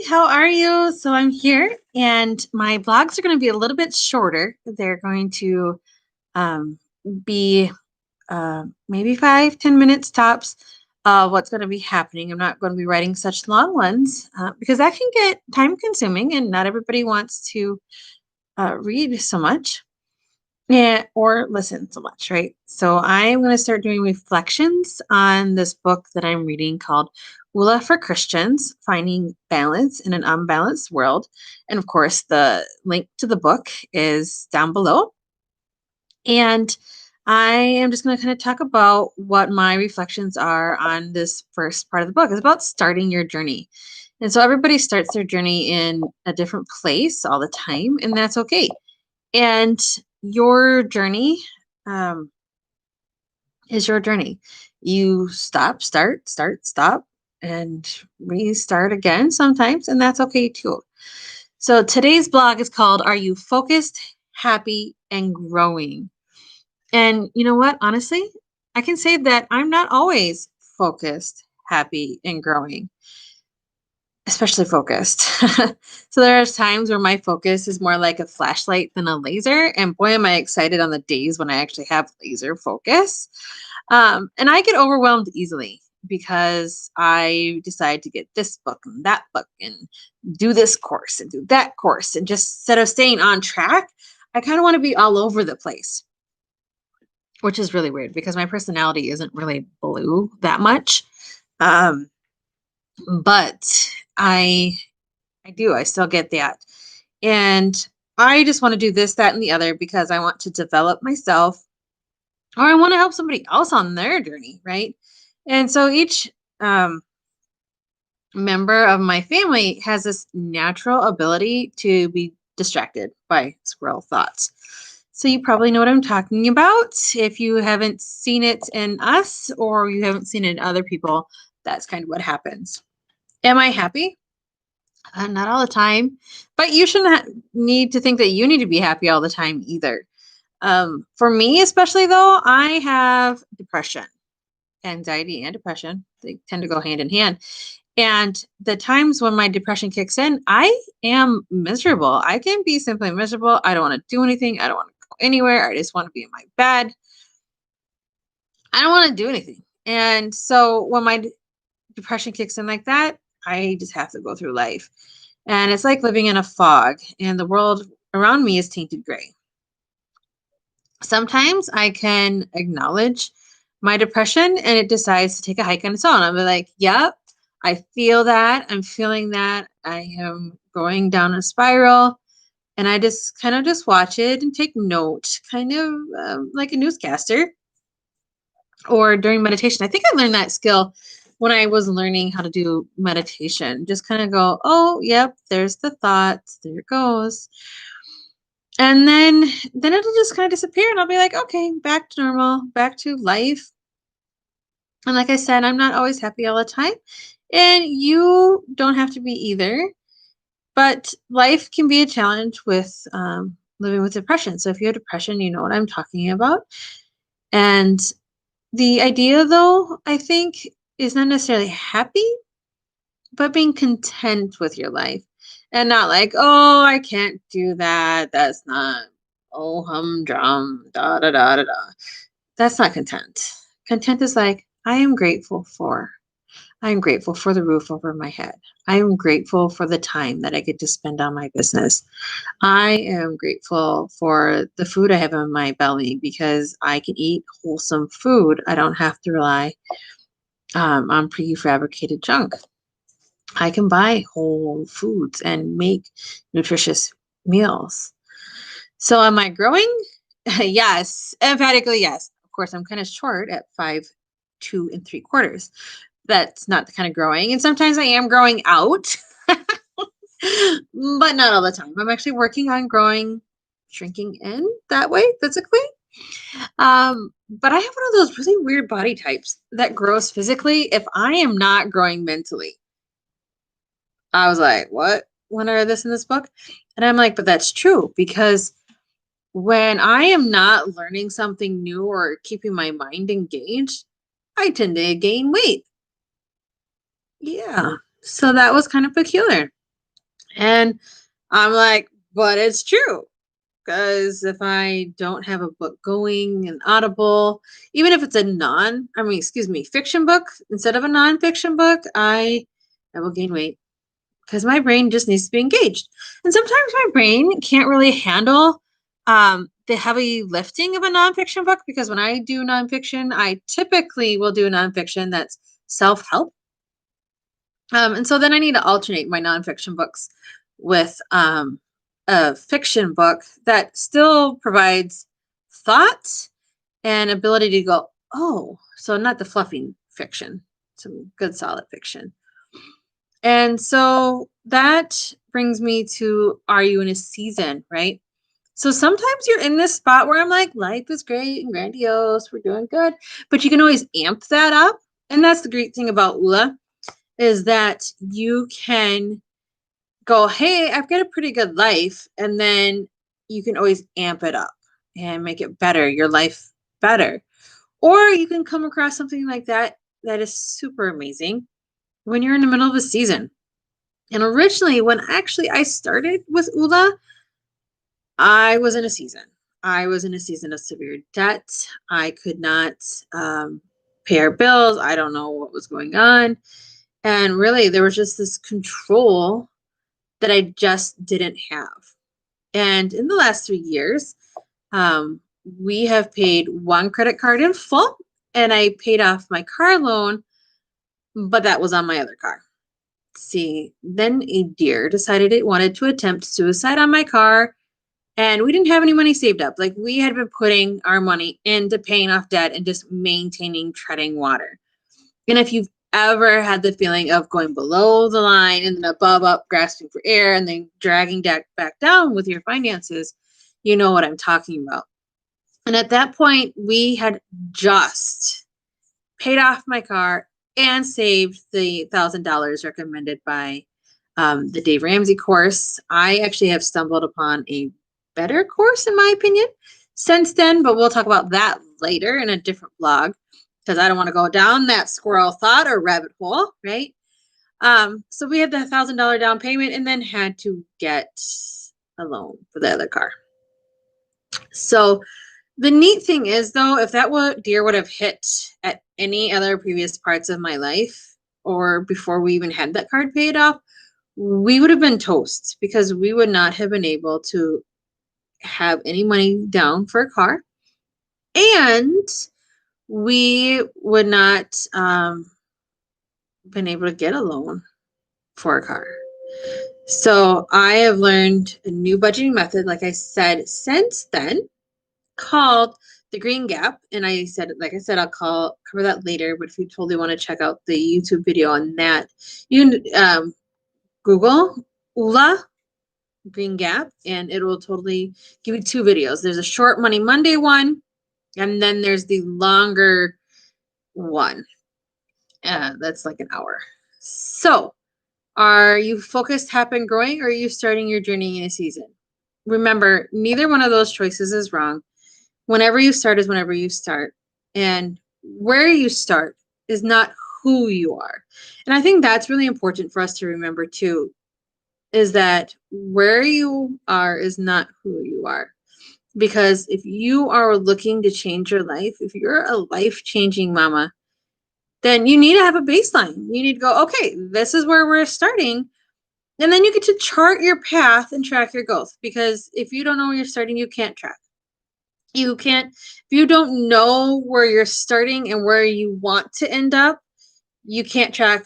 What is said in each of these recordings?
how are you? So I'm here, and my blogs are going to be a little bit shorter. They're going to um, be maybe 5, 10 minutes tops. What's going to be happening? I'm not going to be writing such long ones because that can get time consuming, and not everybody wants to read so much. Yeah, or listen so much, right? So I'm going to start doing reflections on this book that I'm reading called Wula for Christians: Finding Balance in an Unbalanced World. And of course, the link to the book is down below. And I am just going to kind of talk about what my reflections are on this first part of the book. It's about starting your journey. And so everybody starts their journey in a different place all the time, and that's okay. And your journey um, is your journey. You stop, stop, and restart again sometimes, and that's okay too. So today's blog is called Are You Focused, Happy, and Growing? And you know what? Honestly, I can say that I'm not always focused, happy, and growing, especially focused. So there are times where my focus is more like a flashlight than a laser. And boy, am I excited on the days when I actually have laser focus. And I get overwhelmed easily because I decide to get this book and that book and do this course and do that course. And just instead of staying on track, I kind of want to be all over the place, which is really weird because my personality isn't really blue that much. Um, but I still get that. And I just want to do this, that, and the other because I want to develop myself or I want to help somebody else on their journey, right? And so each um, member of my family has this natural ability to be distracted by squirrel thoughts. So you probably know what I'm talking about. If you haven't seen it in us or you haven't seen it in other people, that's kind of what happens. Am I happy? Not all the time, but you shouldn't need to think that you need to be happy all the time either. For me, especially though, I have depression, anxiety, and depression. They tend to go hand in hand. And the times when my depression kicks in, I am miserable. I can be simply miserable. I don't want to do anything. I don't want to go anywhere. I just want to be in my bed. I don't want to do anything. And so when my depression kicks in like that, I just have to go through life. And it's like living in a fog, and the world around me is tainted gray. Sometimes I can acknowledge my depression and it decides to take a hike on its own. I'm like, yep, I feel that. I'm feeling that. I am going down a spiral. And I just kind of just watch it and take note, kind of like a newscaster or during meditation. I think I learned that skill when I was learning how to do meditation. Just kind of go, oh, yep, there's the thoughts. There it goes. And then it'll just kind of disappear and I'll be like, okay, back to normal, back to life. And like I said, I'm not always happy all the time. And you don't have to be either. But life can be a challenge with living with depression. So if you have depression, you know what I'm talking about. And the idea, though, I think, is not necessarily happy, but being content with your life and not like, oh, I can't do that. That's not, oh, humdrum, da, da, da, da, da. That's not content. Content is like, I am grateful for the roof over my head. I am grateful for the time that I get to spend on my business. I am grateful for the food I have in my belly because I can eat wholesome food. I don't have to rely on prefabricated junk. I can buy whole foods and make nutritious meals. So am I growing? Yes, emphatically yes. Of course, I'm kind of short at 5'2 3/4". That's not the kind of growing. And sometimes I am growing out, but not all the time. I'm actually working on growing, shrinking in that way physically. But I have one of those really weird body types that grows physically if I am not growing mentally. I was like, what? When I read this in this book? And I'm like, but that's true because when I am not learning something new or keeping my mind engaged, I tend to gain weight. Yeah. So that was kind of peculiar. And I'm like, but it's true. Because if I don't have a book going and Audible, even if it's fiction book instead of a nonfiction book, I will gain weight because my brain just needs to be engaged. And sometimes my brain can't really handle the heavy lifting of a nonfiction book because when I do nonfiction, I typically will do nonfiction that's self-help. And so then I need to alternate my nonfiction books with a fiction book that still provides thought and ability to go, oh, so not the fluffy fiction, some good solid fiction. And so that brings me to, are you in a season, right? So sometimes you're in this spot where I'm like, life is great and grandiose, we're doing good, but you can always amp that up. And that's the great thing about ULA is that you can go, hey, I've got a pretty good life. And then you can always amp it up and make it better, your life better. Or you can come across something like that that is super amazing when you're in the middle of a season. And originally, when actually I started with ULA, I was in a season. I was in a season of severe debt. I could not pay our bills. I don't know what was going on. And really, there was just this control that I just didn't have. And in the last 3 years, um, we have paid one credit card in full, and I paid off my car loan, but that was on my other car. See, then a deer decided it wanted to attempt suicide on my car, and we didn't have any money saved up. Like we had been putting our money into paying off debt and just maintaining treading water. And if you've ever had the feeling of going below the line and then above up, grasping for air, and then dragging back down with your finances, you know what I'm talking about. And at that point, we had just paid off my car and saved the $1,000 recommended by the Dave Ramsey course. I actually have stumbled upon a better course, in my opinion, since then, but we'll talk about that later in a different blog because I don't want to go down that squirrel thought or rabbit hole, right? So we had the $1,000 down payment and then had to get a loan for the other car. So the neat thing is, though, if that deer would have hit at any other previous parts of my life or before we even had that card paid off, we would have been toast because we would not have been able to have any money down for a car. And we would not been able to get a loan for a car. So I have learned a new budgeting method, like I said, since then, called the Green Gap. And like I said, I'll cover that later. But if you totally want to check out the YouTube video on that, you can Google ULA Green Gap, and it will totally give you two videos. There's a short Money Monday one, and then there's the longer one. That's like an hour. So, are you focused, happy, and growing, or are you starting your journey in a season? Remember, neither one of those choices is wrong. Whenever you start is whenever you start. And where you start is not who you are. And I think that's really important for us to remember too, is that where you are is not who you are. Because if you are looking to change your life, if you're a life-changing mama, then you need to have a baseline. You need to go, okay, this is where we're starting. And then you get to chart your path and track your goals. Because if you don't know where you're starting, you can't track. If you don't know where you're starting and where you want to end up, you can't track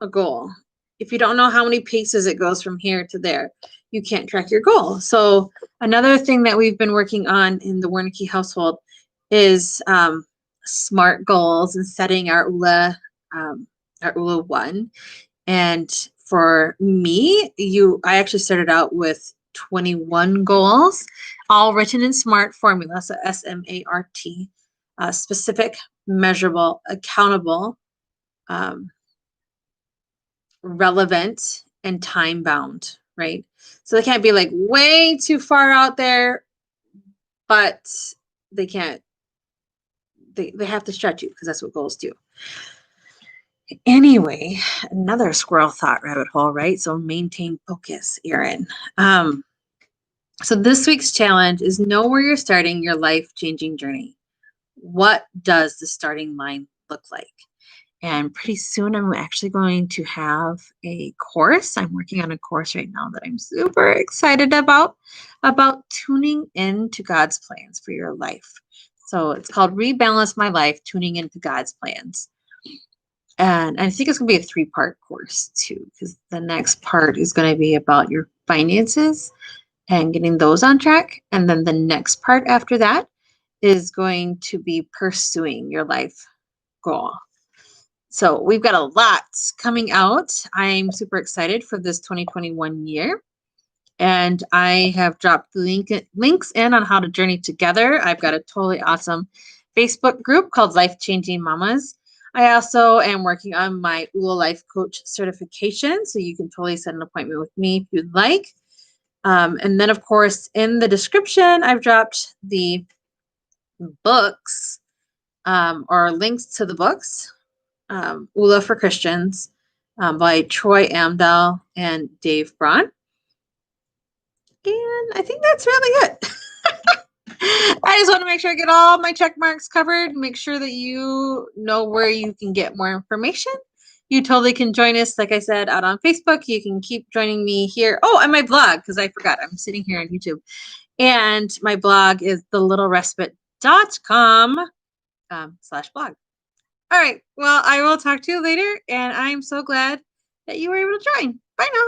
a goal. If you don't know how many paces it goes from here to there, you can't track your goal. So another thing that we've been working on in the Wernicke household is SMART goals and setting our ULA 1. And for me, I actually started out with 21 goals, all written in SMART formula, so SMART, specific, measurable, accountable, relevant, and time bound, right? So they can't be like way too far out there, but they can't, they have to stretch you because that's what goals do. Anyway, another squirrel thought rabbit hole, right? So maintain focus, Erin. Um, so this week's challenge is know where you're starting your life changing journey. What does the starting line look like? And pretty soon, I'm actually going to have a course. I'm working on a course right now that I'm super excited about tuning into God's plans for your life. So it's called Rebalance My Life, Tuning into God's Plans. And I think it's going to be a 3-part course too, because the next part is going to be about your finances and getting those on track. And then the next part after that is going to be pursuing your life goal. So we've got a lot coming out. I'm super excited for this 2021 year. And I have dropped links in on how to journey together. I've got a totally awesome Facebook group called Life Changing Mamas. I also am working on my ULA Life Coach certification, so you can totally set an appointment with me if you'd like. And then, of course, in the description, I've dropped the books or links to the books. ULA for Christians by Troy Amdahl and Dave Braun. And I think that's really it. I just want to make sure I get all my check marks covered, make sure that you know where you can get more information. You totally can join us, like I said, out on Facebook. You can keep joining me here. Oh, and my blog, because I forgot. I'm sitting here on YouTube. And my blog is thelittlerespite.com /blog. All right. Well, I will talk to you later. And I'm so glad that you were able to join. Bye now.